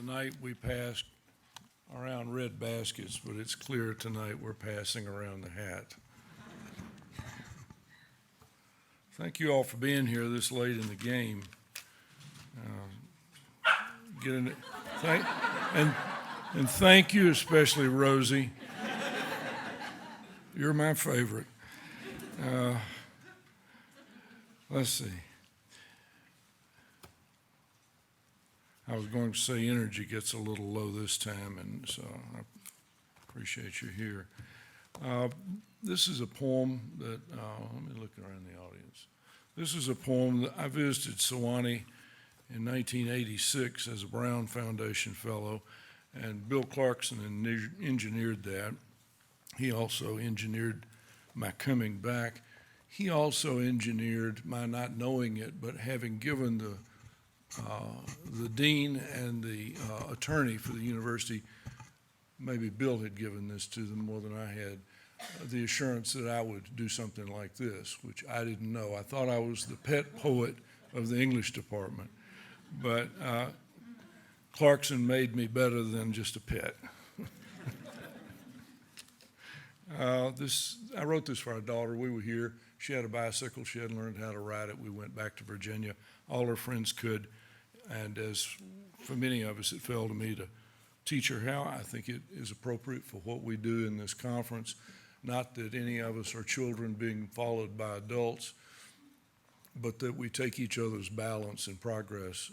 Tonight we passed around red baskets, but it's clear tonight we're passing around the hat. Thank you all for being here this late in the game. And thank you, especially Rosie. You're my favorite. Let's see. I was going to say energy gets a little low this time, and so I appreciate you here. This is a poem that, let me look around the audience. This is a poem that I visited Sewanee in 1986 as a Brown Foundation Fellow, and Bill Clarkson engineered that. He also engineered my coming back. He also engineered my not knowing it, but having given the dean and the attorney for the university, maybe Bill had given this to them more than I had, the assurance that I would do something like this, which I didn't know. I thought I was the pet poet of the English department, but Clarkson made me better than just a pet. I wrote this for our daughter. We were here. She had a bicycle. She hadn't learned how to ride it. We went back to Virginia. All her friends could. And as for many of us, it fell to me to teach her how. I think it is appropriate for what we do in this conference. Not that any of us are children being followed by adults, but that we take each other's balance and progress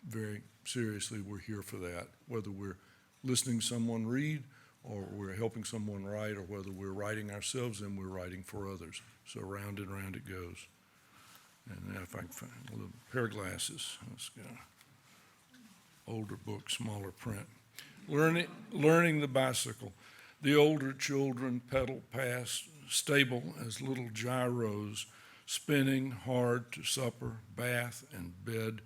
very seriously. We're here for that, whether we're listening to someone read or we're helping someone write, or whether we're writing ourselves and we're writing for others. So round and round it goes. And now if I can find a little pair of glasses, let's go. Older book, smaller print. Learning the bicycle. The older children pedal past, stable as little gyros, spinning hard to supper, bath, and bed,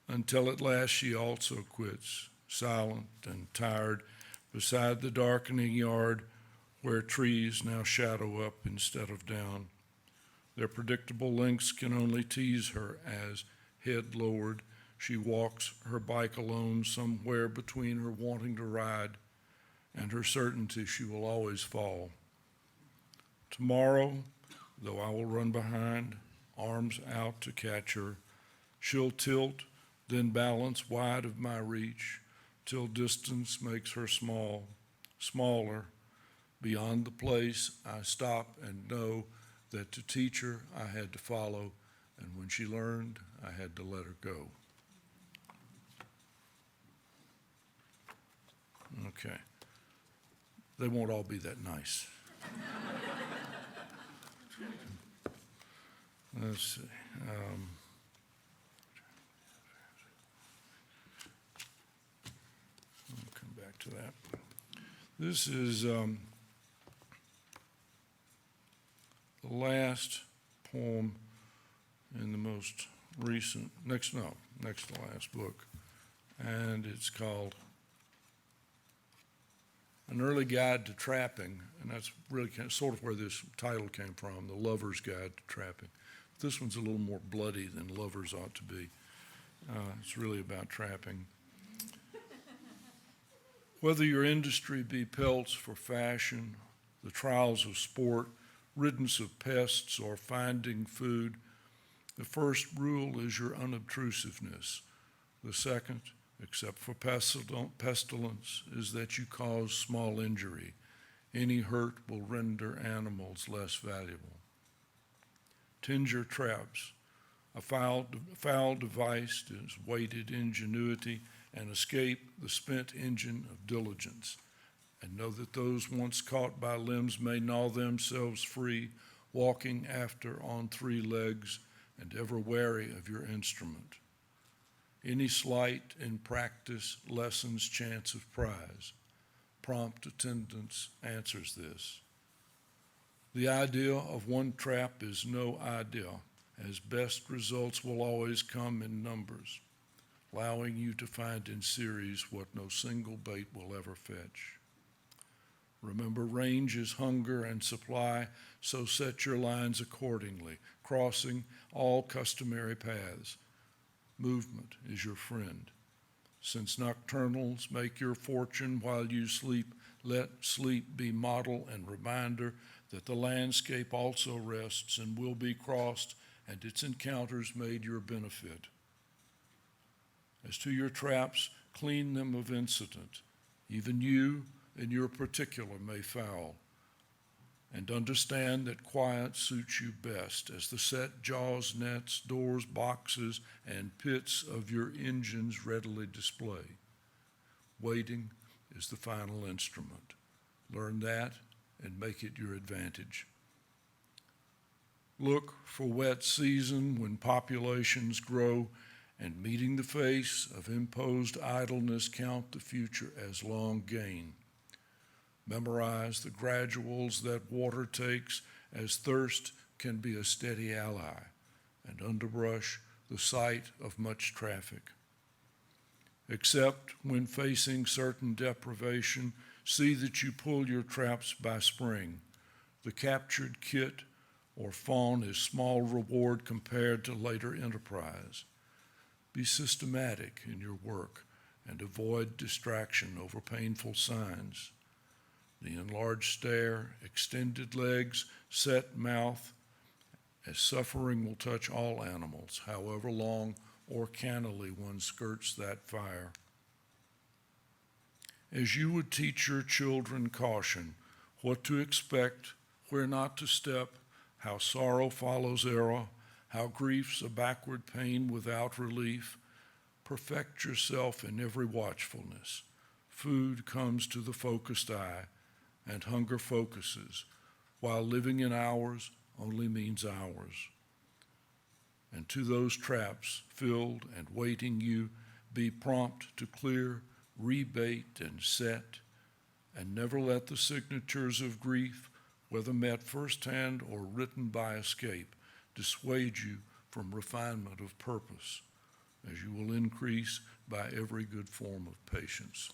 until at last she also quits, silent and tired, beside the darkening yard where trees now shadow up instead of down. Their predictable links can only tease her as, head lowered, she walks her bike alone somewhere between her wanting to ride and her certainty she will always fall. Tomorrow, though I will run behind, arms out to catch her, she'll tilt, then balance wide of my reach, till distance makes her smaller, beyond the place I stop and know that to teach her I had to follow, and when she learned, I had to let her go. Okay. They won't all be that nice. Let's see. I'll come back to that. This is the last poem in the most recent, next to last book, and it's called An Early Guide to Trapping, and that's really sort of where this title came from, The Lover's Guide to Trapping. But this one's a little more bloody than lovers ought to be. It's really about trapping. Whether your industry be pelts for fashion, the trials of sport, riddance of pests, or finding food, the first rule is your unobtrusiveness. The second, except for pestilence, is that you cause small injury. Any hurt will render animals less valuable. Tend your traps. A foul device is weighted ingenuity, and escape the spent engine of diligence. And know that those once caught by limbs may gnaw themselves free, walking after on three legs, and ever wary of your instrument. Any slight in practice lessens chance of prize. Prompt attendance answers this. The idea of one trap is no idea, as best results will always come in numbers, allowing you to find in series what no single bait will ever fetch. Remember, range is hunger and supply, so set your lines accordingly, crossing all customary paths. Movement is your friend. Since nocturnals make your fortune while you sleep, let sleep be model and reminder that the landscape also rests and will be crossed, and its encounters made your benefit. As to your traps, clean them of incident. Even you in your particular may foul. And understand that quiet suits you best as the set jaws, nets, doors, boxes, and pits of your engines readily display. Waiting is the final instrument. Learn that and make it your advantage. Look for wet season when populations grow, and meeting the face of imposed idleness, count the future as long gain. Memorize the graduals that water takes, as thirst can be a steady ally, and underbrush the site of much traffic. Except when facing certain deprivation, see that you pull your traps by spring. The captured kit or fawn is small reward compared to later enterprise. Be systematic in your work and avoid distraction over painful signs. The enlarged stare, extended legs, set mouth, as suffering will touch all animals, however long or cannily one skirts that fire. As you would teach your children caution, what to expect, where not to step, how sorrow follows error, how grief's a backward pain without relief, perfect yourself in every watchfulness. Food comes to the focused eye, and hunger focuses, while living in hours only means hours. And to those traps filled and waiting you, be prompt to clear, rebait, and set, and never let the signatures of grief, whether met firsthand or written by escape, dissuade you from refinement of purpose, as you will increase by every good form of patience.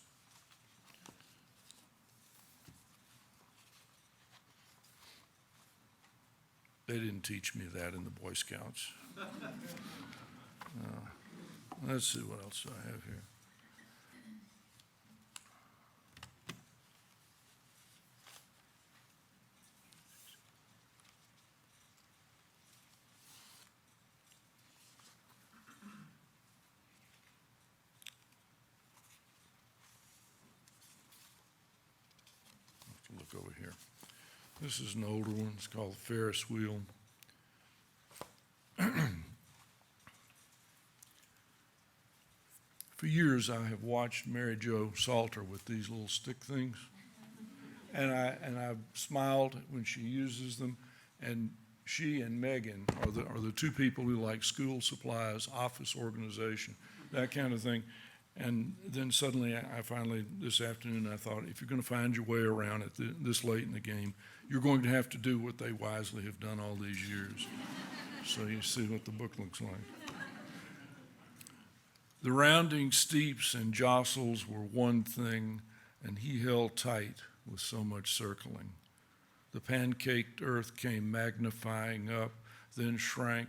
They didn't teach me that in the Boy Scouts. Let's see what else I have here. I'll have to look over here. This is an older one. It's called Ferris Wheel. For years, I have watched Mary Jo Salter with these little stick things, and I've smiled when she uses them. And she and Megan are the two people who like school supplies, office organization, that kind of thing. And then suddenly, I finally, this afternoon, I thought, if you're going to find your way around at this late in the game, you're going to have to do what they wisely have done all these years. So you see what the book looks like. The rounding steeps and jostles were one thing, and he held tight with so much circling. The pancaked earth came magnifying up, then shrank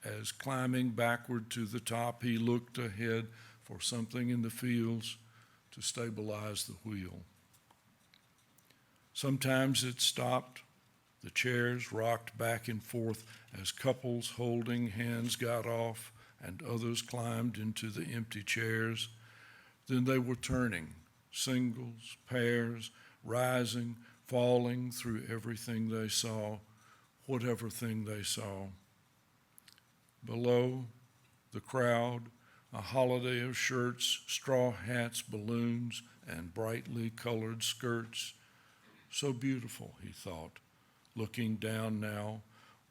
as climbing backward to the top, he looked ahead for something in the fields to stabilize the wheel. Sometimes it stopped. The chairs rocked back and forth as couples holding hands got off and others climbed into the empty chairs. Then they were turning, singles, pairs, rising, falling through everything they saw, whatever thing they saw. Below, the crowd, a holiday of shirts, straw hats, balloons, and brightly colored skirts. So beautiful, he thought, looking down now,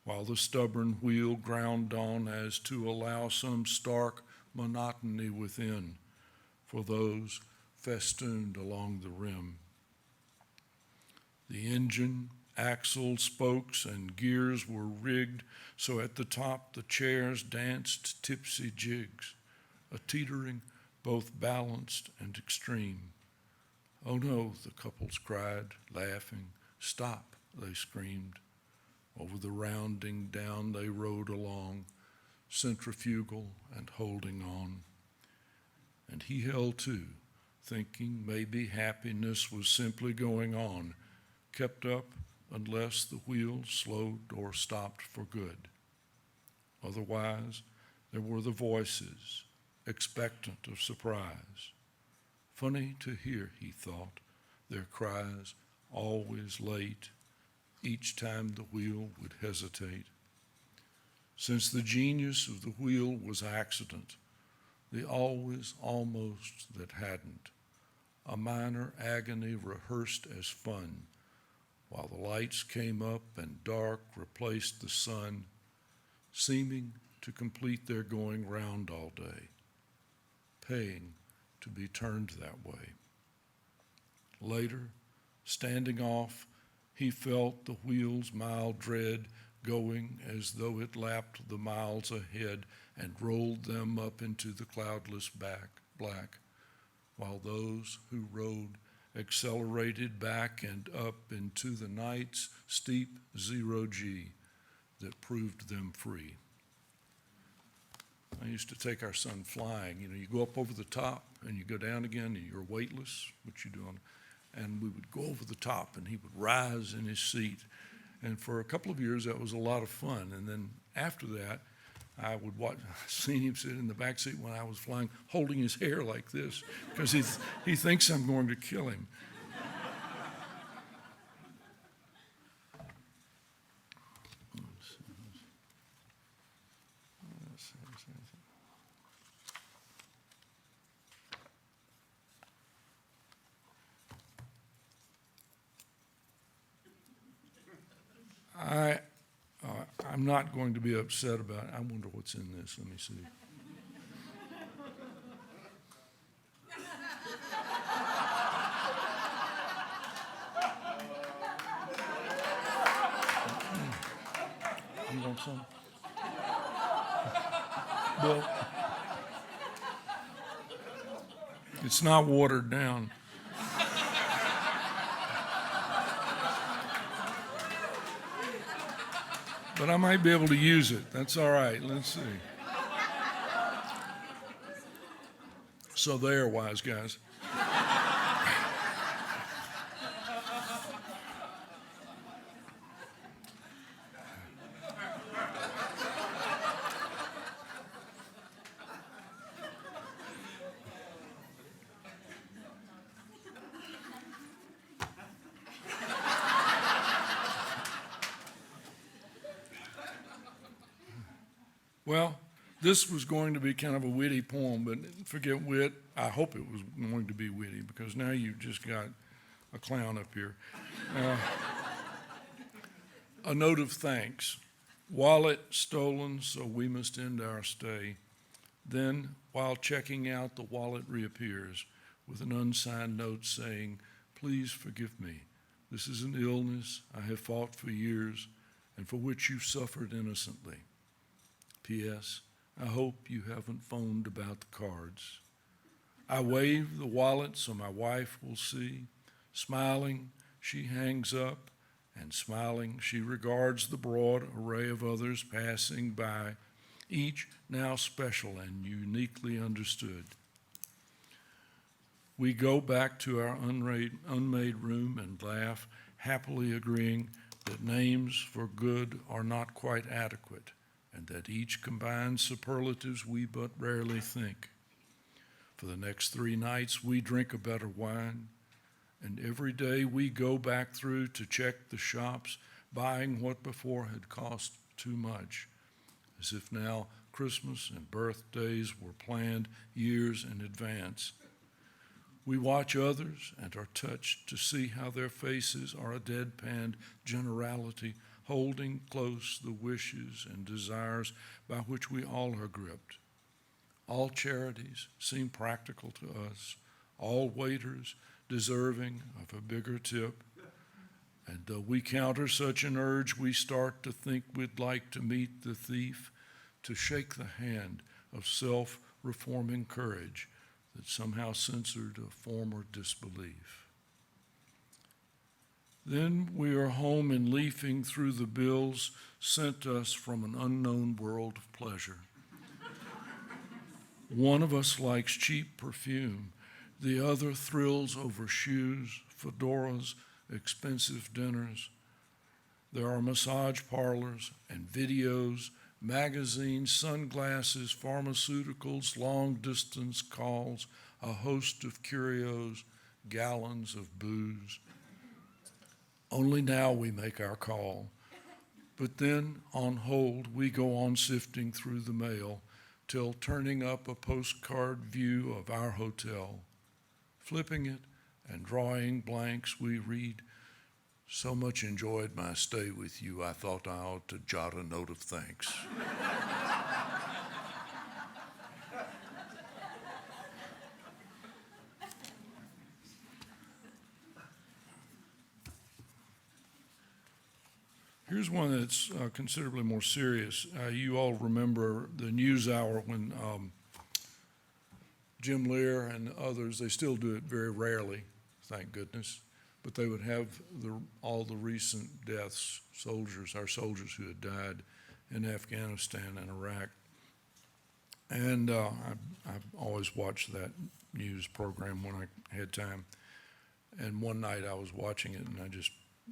while the stubborn wheel ground on as to allow some stark monotony within for those festooned along the rim. The engine, axles, spokes, and gears were rigged so at the top the chairs danced tipsy jigs, a teetering both balanced and extreme. Oh no, the couples cried, laughing. Stop, they screamed. Over the rounding down they rode along, centrifugal and holding on. and he held to, thinking maybe happiness was simply going on, kept up unless the wheel slowed or stopped for good. Otherwise, there were the voices, expectant of surprise. Funny to hear, he thought, their cries, always late, each time the wheel would hesitate. Since the genius of the wheel was accident, the always almost that hadn't, a minor agony rehearsed as fun, while the lights came up and dark replaced the sun, seeming to complete their going round all day, paying to be turned that way. Later, standing off, he felt the wheel's mild dread going as though it lapped the miles ahead and rolled them up into the cloudless black, while those who rode accelerated back and up into the night's steep zero-G that proved them free. I used to take our son flying. You go up over the top and you go down again and you're weightless, which you do and we would go over the top and he would rise in his seat. And for a couple of years, that was a lot of fun. And then after that, I would see him sit in the back seat when I was flying, holding his hair like this, because he thinks I'm going to kill him. I'm not going to be upset about it. I wonder what's in this. Let me see. You want some? Bill? It's not watered down. But I might be able to use it. That's all right. Let's see. So there, wise guys. Well, this was going to be kind of a witty poem, but forget wit. I hope it was going to be witty, because now you've just got a clown up here. A note of thanks. Wallet stolen, so we must end our stay. Then, while checking out, the wallet reappears with an unsigned note saying, "Please forgive me. This is an illness I have fought for years and for which you suffered innocently. P.S. I hope you haven't phoned about the cards." I wave the wallet so my wife will see. Smiling, she hangs up, and smiling, she regards the broad array of others passing by, each now special and uniquely understood. We go back to our unmade room and laugh, happily agreeing that names for good are not quite adequate, and that each combines superlatives we but rarely think. For the next 3 nights, we drink a better wine, and every day we go back through to check the shops, buying what before had cost too much, as if now Christmas and birthdays were planned years in advance. We watch others and are touched to see how their faces are a deadpanned generality, holding close the wishes and desires by which we all are gripped. All charities seem practical to us, all waiters deserving of a bigger tip. And though we counter such an urge, we start to think we'd like to meet the thief, to shake the hand of self-reforming courage that somehow censored a former disbelief. Then we are home and leafing through the bills sent us from an unknown world of pleasure. One of us likes cheap perfume. The other thrills over shoes, fedoras, expensive dinners. There are massage parlors and videos, magazines, sunglasses, pharmaceuticals, long-distance calls, a host of curios, gallons of booze. Only now we make our call. But then, on hold, we go on sifting through the mail till turning up a postcard view of our hotel. Flipping it and drawing blanks, we read, "So much enjoyed my stay with you, I thought I ought to jot a note of thanks." Here's one that's considerably more serious. You all remember the news hour when Jim Lear and others, they still do it very rarely, thank goodness, but they would have all the recent deaths, our soldiers who had died in Afghanistan and Iraq. And I've always watched that news program when I had time. And one night I was watching it, and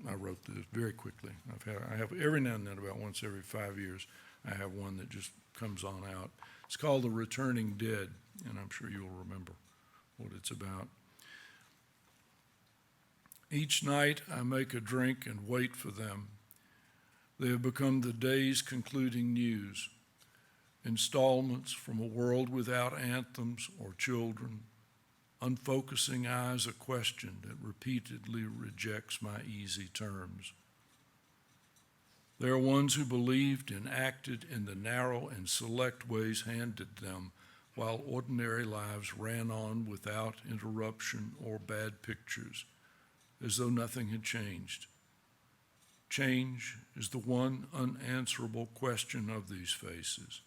I wrote this very quickly. I have every now and then, about once every 5 years, I have one that just comes on out. It's called The Returning Dead, and I'm sure you'll remember what it's about. Each night I make a drink and wait for them. They have become the day's concluding news, installments from a world without anthems or children, unfocusing eyes a question that repeatedly rejects my easy terms. There are ones who believed and acted in the narrow and select ways handed them, while ordinary lives ran on without interruption or bad pictures, as though nothing had changed. Change is the one unanswerable question of these faces.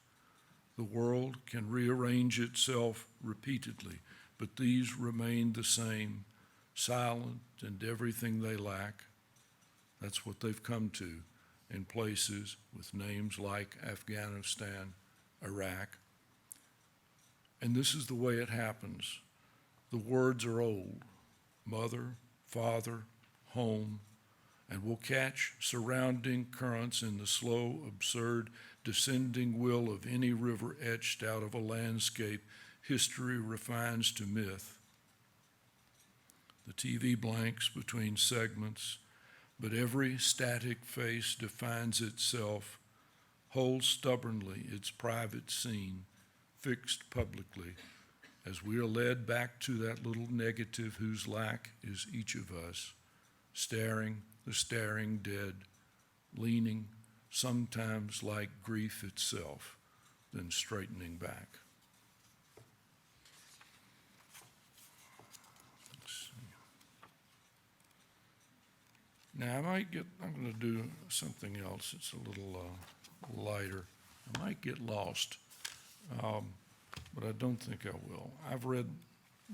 The world can rearrange itself repeatedly, but these remain the same, silent and everything they lack. That's what they've come to in places with names like Afghanistan, Iraq. And this is the way it happens. The words are old: mother, father, home, and will catch surrounding currents in the slow, absurd, descending will of any river etched out of a landscape history refines to myth. The TV blanks between segments, but every static face defines itself, holds stubbornly its private scene, fixed publicly, as we are led back to that little negative whose lack is each of us, staring the staring dead, leaning sometimes like grief itself, then straightening back. Now, I'm going to do something else. It's a little lighter. I might get lost, but I don't think I will. I've read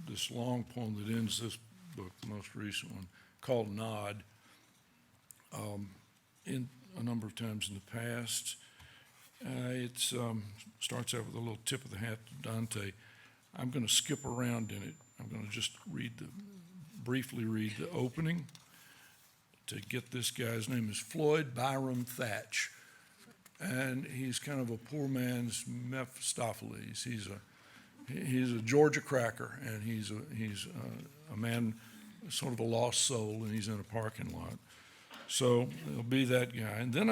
this long poem that ends this book, the most recent one, called Nod, in a number of times in the past. It starts out with a little tip of the hat to Dante. I'm going to skip around in it. I'm going to just briefly read the opening. To get this guy, his name is Floyd Byram Thatch, and he's kind of a poor man's Mephistopheles. He's a Georgia cracker, and he's a man, sort of a lost soul, and he's in a parking lot. So it'll be that guy. And then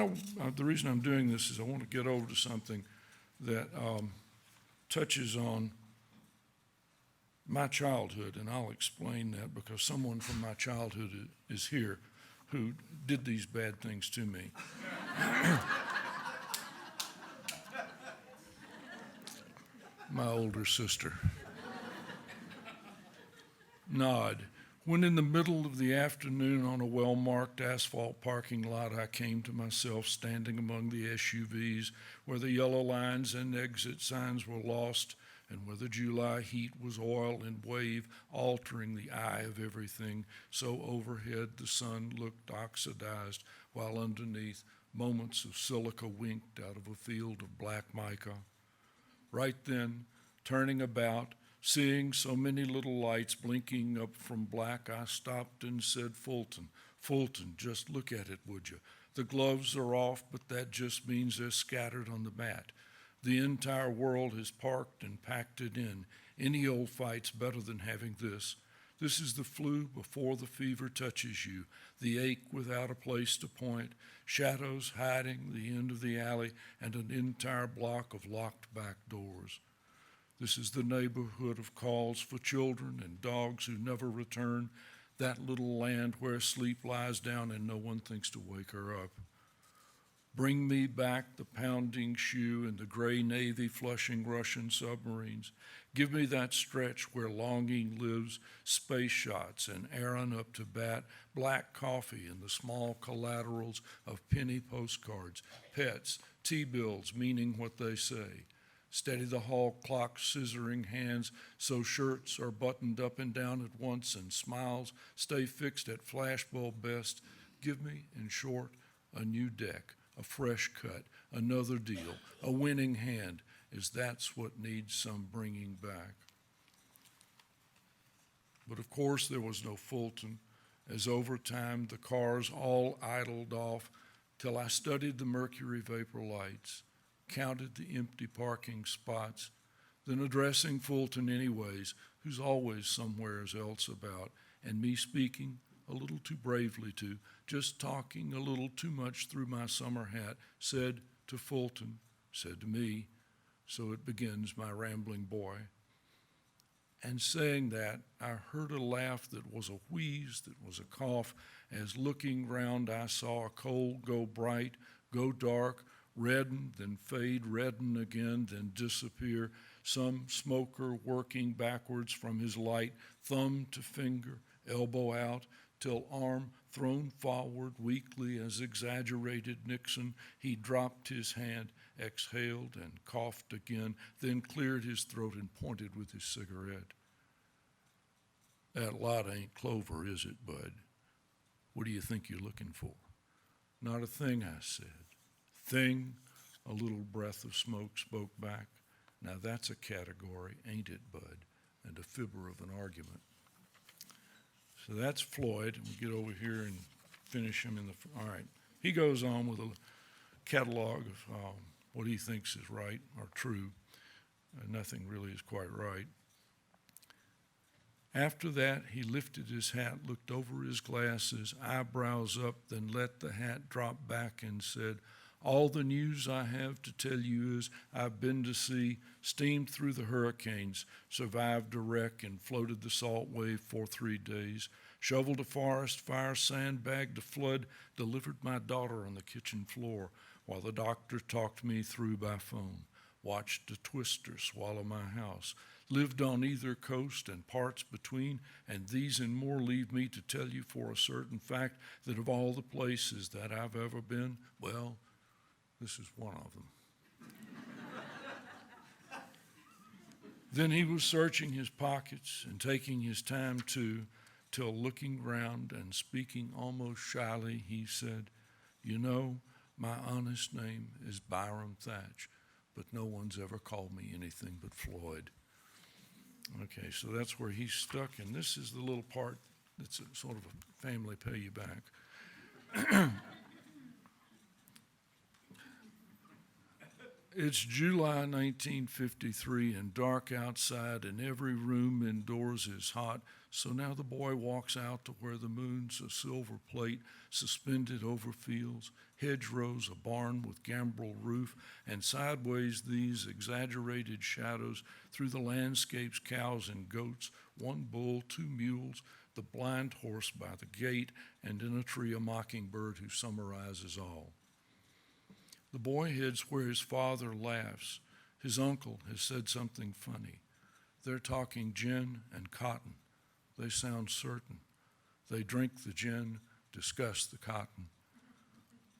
the reason I'm doing this is I want to get over to something that touches on my childhood, and I'll explain that because someone from my childhood is here who did these bad things to me. My older sister. Nod. When in the middle of the afternoon on a well-marked asphalt parking lot, I came to myself standing among the SUVs where the yellow lines and exit signs were lost and where the July heat was oil and wave altering the eye of everything, so overhead the sun looked oxidized, while underneath moments of silica winked out of a field of black mica. Right then, Turning about, seeing so many little lights blinking up from black, I stopped and said, Fulton, Fulton, just look at it, would you? The gloves are off, but that just means they're scattered on the mat. The entire world has parked and packed it in. Any old fight's better than having this. This is the flu before the fever touches you, the ache without a place to point, shadows hiding the end of the alley, and an entire block of locked back doors. This is the neighborhood of calls for children and dogs who never return, that little land where sleep lies down and no one thinks to wake her up. Bring me back the pounding shoe and the gray Navy flushing Russian submarines. Give me that stretch where longing lives, space shots and Aaron up to bat, black coffee and the small collaterals of penny postcards, pets, T-bills meaning what they say. Steady the hall clock scissoring hands so shirts are buttoned up and down at once and smiles stay fixed at flashbulb best. Give me, in short, a new deck, a fresh cut, another deal, a winning hand, as that's what needs some bringing back. But of course there was no Fulton, as over time the cars all idled off till I studied the mercury vapor lights, counted the empty parking spots, then addressing Fulton anyways, who's always somewheres else about, and me speaking a little too bravely to, just talking a little too much through my summer hat, said to Fulton, said to me, so it begins my rambling boy. And saying that, I heard a laugh that was a wheeze, that was a cough, as looking round I saw a coal go bright, go dark, redden, then fade, redden again, then disappear, some smoker working backwards from his light, thumb to finger, elbow out, till arm thrown forward weakly as exaggerated Nixon, he dropped his hand, exhaled and coughed again, then cleared his throat and pointed with his cigarette. That lot ain't clover, is it, bud? What do you think you're looking for? Not a thing, I said. Thing, a little breath of smoke spoke back. Now that's a category, ain't it, bud? And a fibber of an argument. So that's Floyd. We get over here and finish him in the, all right. He goes on with a catalog of what he thinks is right or true. Nothing really is quite right. After that, he lifted his hat, looked over his glasses, eyebrows up, then let the hat drop back and said, all the news I have to tell you is I've been to sea, steamed through the hurricanes, survived a wreck and floated the salt wave for 3 days, shoveled a forest fire, sandbagged a flood, delivered my daughter on the kitchen floor while the doctor talked me through by phone, watched a twister swallow my house, lived on either coast and parts between, and these and more leave me to tell you for a certain fact that of all the places that I've ever been, well, this is one of them. Then he was searching his pockets and taking his time too, till looking round and speaking almost shyly, he said, you know, my honest name is Byram Thatch, but no one's ever called me anything but Floyd. Okay, so that's where he's stuck, and this is the little part that's a sort of a family pay you back. It's July 1953 and dark outside and every room indoors is hot. So now the boy walks out to where the moon's a silver plate suspended over fields, hedgerows, a barn with gambrel roof, and sideways these exaggerated shadows through the landscapes, cows and goats, one bull, 2 mules, the blind horse by the gate, and in a tree a mockingbird who summarizes all. The boy heads where his father laughs. His uncle has said something funny. They're talking gin and cotton. They sound certain. They drink the gin, discuss the cotton.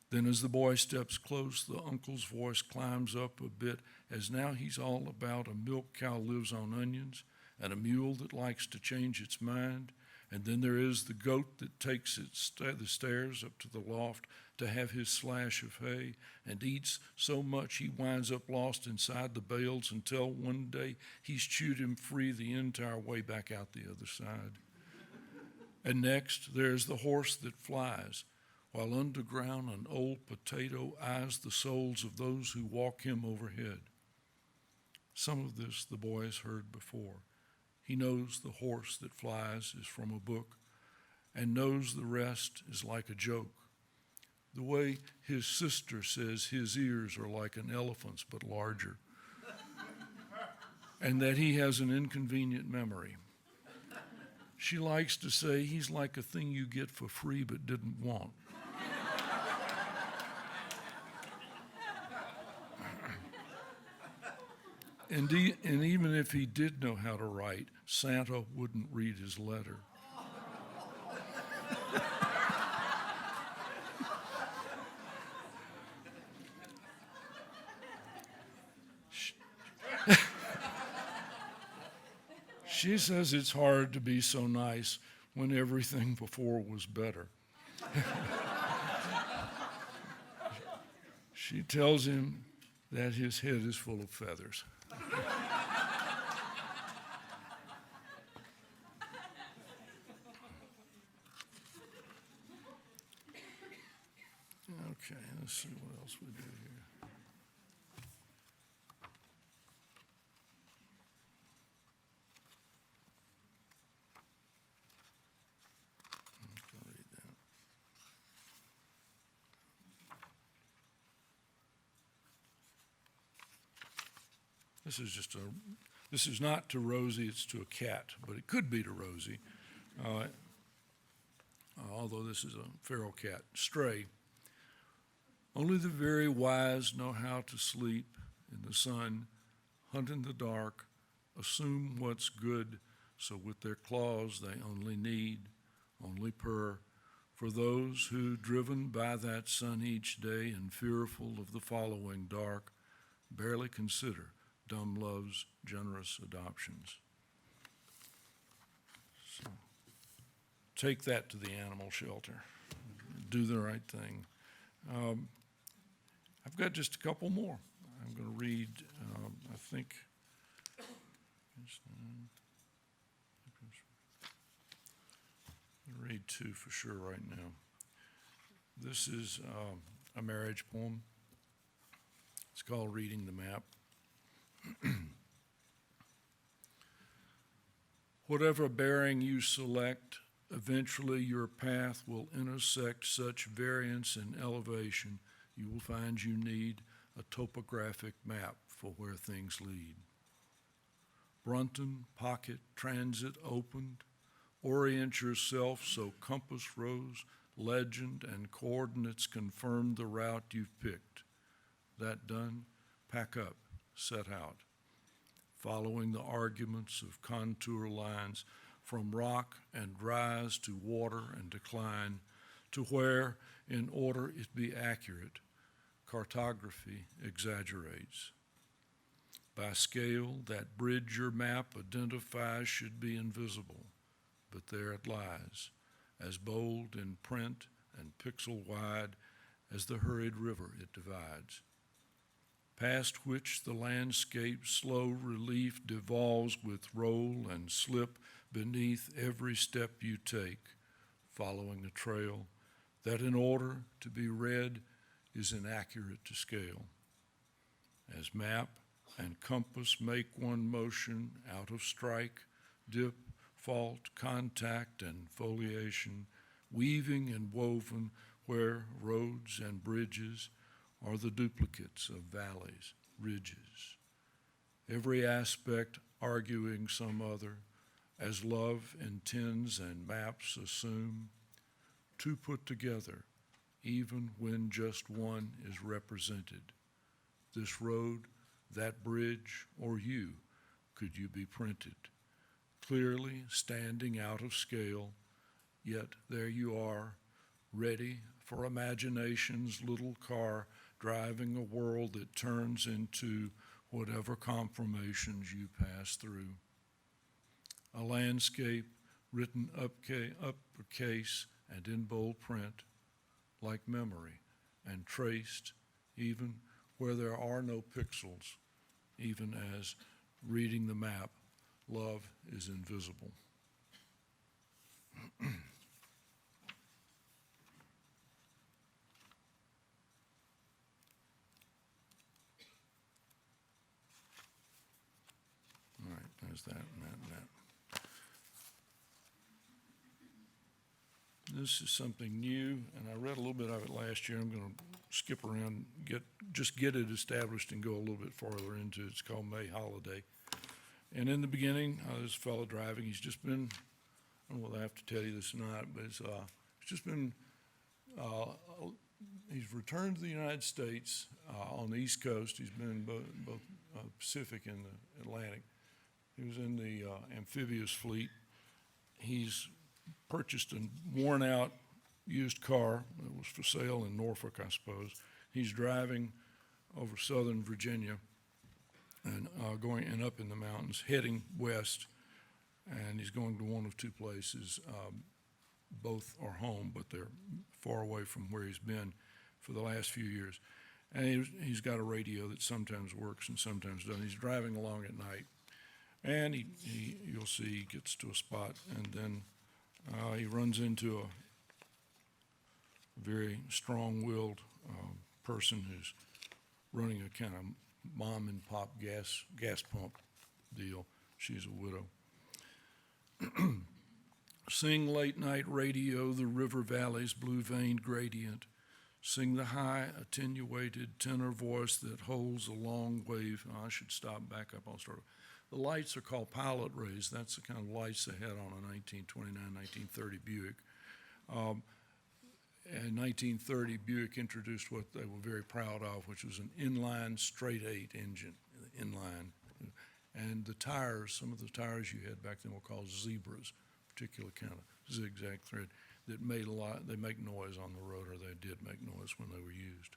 Then as the boy steps close, the uncle's voice climbs up a bit, as now he's all about a milk cow lives on onions and a mule that likes to change its mind. And then there is the goat that takes the stairs up to the loft to have his slash of hay and eats so much he winds up lost inside the bales until one day he's chewed him free the entire way back out the other side. And next, there's the horse that flies, while underground an old potato eyes the souls of those who walk him overhead. Some of this the boy has heard before. He knows the horse that flies is from a book and knows the rest is like a joke. The way his sister says his ears are like an elephant's but larger, and that he has an inconvenient memory. She likes to say he's like a thing you get for free but didn't want. And even if he did know how to write, Santa wouldn't read his letter. She says it's hard to be so nice when everything before was better. She tells him that his head is full of feathers. Okay, let's see what else we do here. I'll read that. This is not to Rosie, it's to a cat, but it could be to Rosie, although this is a feral cat. Stray. Only the very wise know how to sleep in the sun, hunt in the dark, assume what's good, so with their claws they only need, only purr, for those who, driven by that sun each day and fearful of the following dark, barely consider dumb love's generous adoptions. So, take that to the animal shelter. Do the right thing. I've got just a couple more. I'm going to read, I think, I'll read two for sure right now. This is a marriage poem. It's called Reading the Map. Whatever bearing you select, eventually your path will intersect such variance in elevation you will find you need a topographic map for where things lead. Brunton, pocket, transit opened. Orient yourself so compass rose, legend, and coordinates confirm the route you've picked. That done, pack up, set out. Following the arguments of contour lines from rock and rise to water and decline, to where, in order it be accurate, cartography exaggerates. By scale, that bridge your map identifies should be invisible, but there it lies, as bold in print and pixel wide as the hurried river it divides, past which the landscape's slow relief devolves with roll and slip beneath every step you take, following a trail that in order to be read is inaccurate to scale. As map and compass make one motion out of strike, dip, fault, contact, and foliation, weaving and woven where roads and bridges are the duplicates of valleys, ridges. Every aspect arguing some other, as love intends and maps assume, two put together, even when just one is represented. This road, that bridge, or you, could you be printed, clearly standing out of scale, yet there you are, ready for imagination's little car driving a world that turns into whatever conformations you pass through. A landscape written uppercase and in bold print, like memory and traced, even where there are no pixels, even as reading the map, love is invisible. All right, there's that and that and that. This is something new, and I read a little bit of it last year. I'm going to skip around, just get it established and go a little bit farther into it. It's called May Holiday. And in the beginning, this fellow driving, he's just been, I don't know whether I have to tell you this or not, but it's just been, he's returned to the United States on the East Coast. He's been in both Pacific and the Atlantic. He was in the amphibious fleet. He's purchased a worn-out used car that was for sale in Norfolk, I suppose. He's driving over southern Virginia and going and up in the mountains, heading west, and he's going to one of two places. Both are home, but they're far away from where he's been for the last few years. And he's got a radio that sometimes works and sometimes doesn't. He's driving along at night, and you'll see he gets to a spot, and then he runs into a very strong-willed person who's running a kind of mom and pop gas pump deal. She's a widow. Sing late night radio, the river valley's blue-veined gradient. Sing the high attenuated tenor voice that holds a long wave. Oh, I should stop, back up, I'll start. The lights are called pilot rays. That's the kind of lights they had on a 1929, 1930 Buick. In 1930, Buick introduced what they were very proud of, which was an inline straight-eight engine, inline. And the tires, some of the tires you had back then were called zebras, particular kind of zigzag thread that made they make noise on the road, or they did make noise when they were used.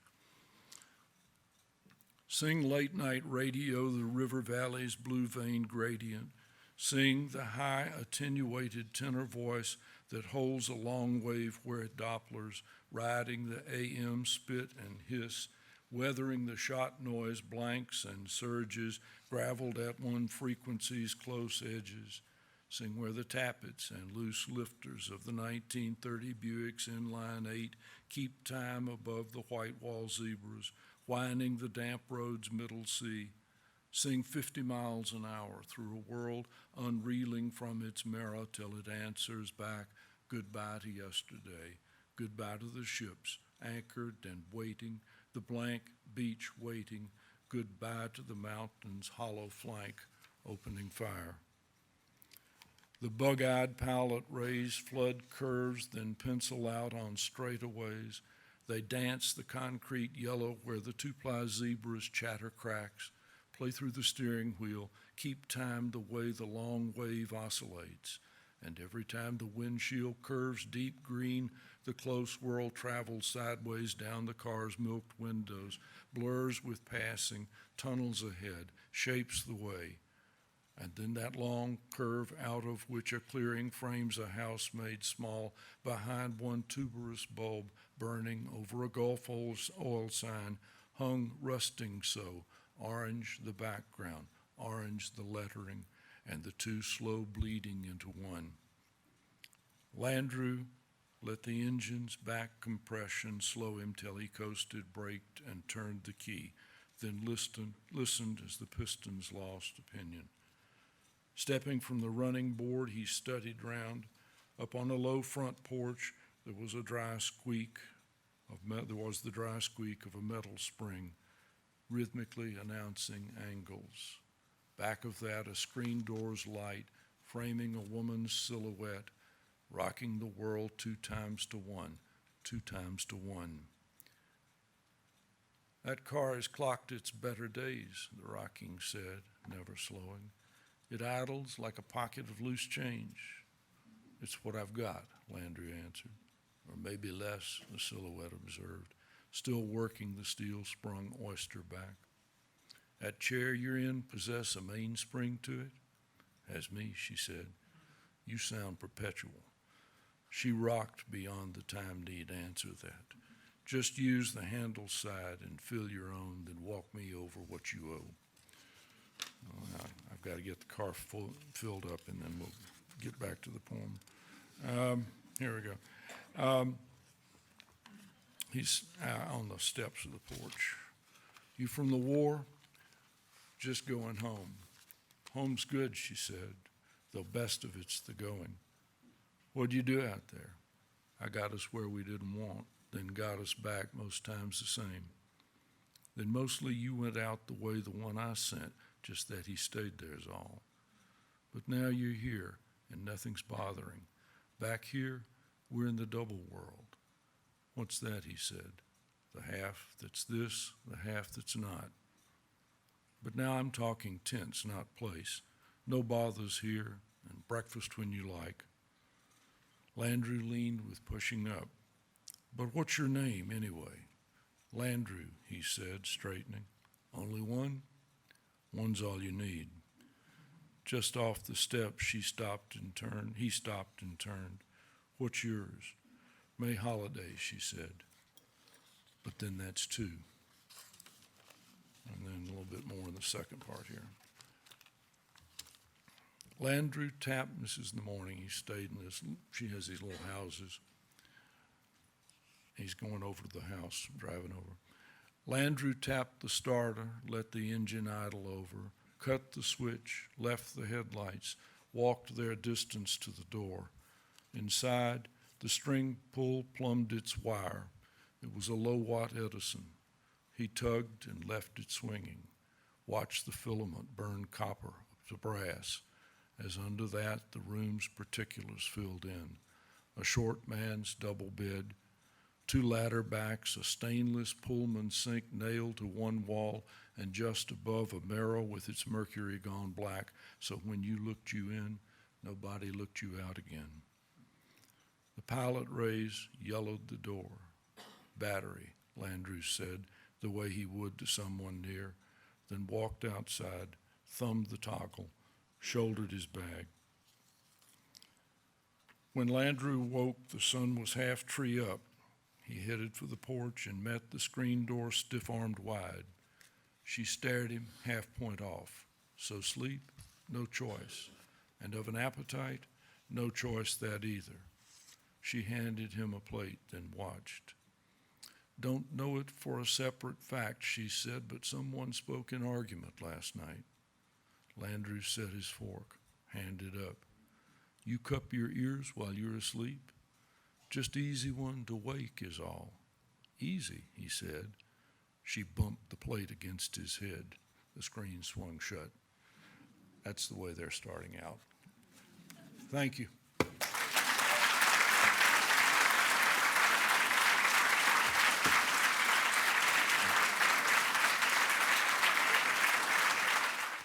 Sing late night radio, the river valley's blue-veined gradient. Sing the high attenuated tenor voice that holds a long wave where it dopplers, riding the AM spit and hiss, weathering the shot noise blanks and surges, graveled at one frequency's close edges. Sing where the tappets and loose lifters of the 1930 Buick's inline 8 keep time above the white wall zebras, whining the damp road's middle sea. Sing 50 miles an hour through a world unreeling from its mirror till it answers back, goodbye to yesterday, goodbye to the ships anchored and waiting, the blank beach waiting, goodbye to the mountain's hollow flank opening fire. The bug-eyed pilot rays flood curves, then pencil out on straightaways. They dance the concrete yellow where the two-ply zebras chatter cracks, play through the steering wheel, keep time the way the long wave oscillates. And every time the windshield curves deep green, the close world travels sideways down the car's milked windows, blurs with passing, tunnels ahead, shapes the way. And then that long curve out of which a clearing frames a house made small behind one tuberous bulb burning over a Gulf oil sign, hung rusting so, orange the background, orange the lettering, and the two slow bleeding into one. Landrew let the engine's back compression slow him till he coasted, braked, and turned the key, then listened as the pistons lost opinion. Stepping from the running board, he studied round. Up on a low front porch, there was the dry squeak of a metal spring, rhythmically announcing angles. Back of that, a screen door's light, framing a woman's silhouette, rocking the world 2 times to 1, 2 times to 1. That car has clocked its better days, the rocking said, never slowing. It idles like a pocket of loose change. It's what I've got, Landry answered. Or maybe less, the silhouette observed, still working the steel-sprung oyster back. That chair you're in possess a mainspring to it? Has me, she said. You sound perpetual. She rocked beyond the time need answer that. Just use the handle side and fill your own, then walk me over what you owe. I've got to get the car filled up, and then we'll get back to the poem. Here we go. He's on the steps of the porch. You from the war? Just going home. Home's good, she said, though best of it's the going. What'd you do out there? I got us where we didn't want, then got us back most times the same. Then mostly you went out the way the one I sent, just that he stayed there's all. But now you're here, and nothing's bothering. Back here, we're in the double world. What's that, he said. The half that's this, the half that's not. But now I'm talking tense, not place. No bothers here, and breakfast when you like. Landry leaned with pushing up. But what's your name, anyway? Landrew, he said, straightening. Only one? One's all you need. Just off the steps, he stopped and turned. What's yours? May Holiday, she said. But then that's two. And then a little bit more in the second part here. Landrew tapped Mrs. in the morning. He stayed in this, she has these little houses. He's going over to the house, driving over. Landrew tapped the starter, let the engine idle over, cut the switch, left the headlights, walked their distance to the door. Inside, the string pull plumbed its wire. It was a low-watt Edison. He tugged and left it swinging, watched the filament burn copper up to brass, as under that the room's particulars filled in. A short man's double bed, two ladder backs, a stainless Pullman sink nailed to one wall, and just above a barrel with its mercury gone black, so when you looked you in, nobody looked you out again. The pilot rays yellowed the door. Battery, Landrew said, the way he would to someone near, then walked outside, thumbed the toggle, shouldered his bag. When Landrew woke, the sun was half tree up. He headed for the porch and met the screen door stiff-armed wide. She stared him half point off. So sleep? No choice. And of an appetite? No choice that either. She handed him a plate, then watched. Don't know it for a separate fact, she said, but someone spoke in argument last night. Landrew set his fork, handed up. You cup your ears while you're asleep? Just easy one to wake is all. Easy, he said. She bumped the plate against his head. The screen swung shut. That's the way they're starting out. Thank you.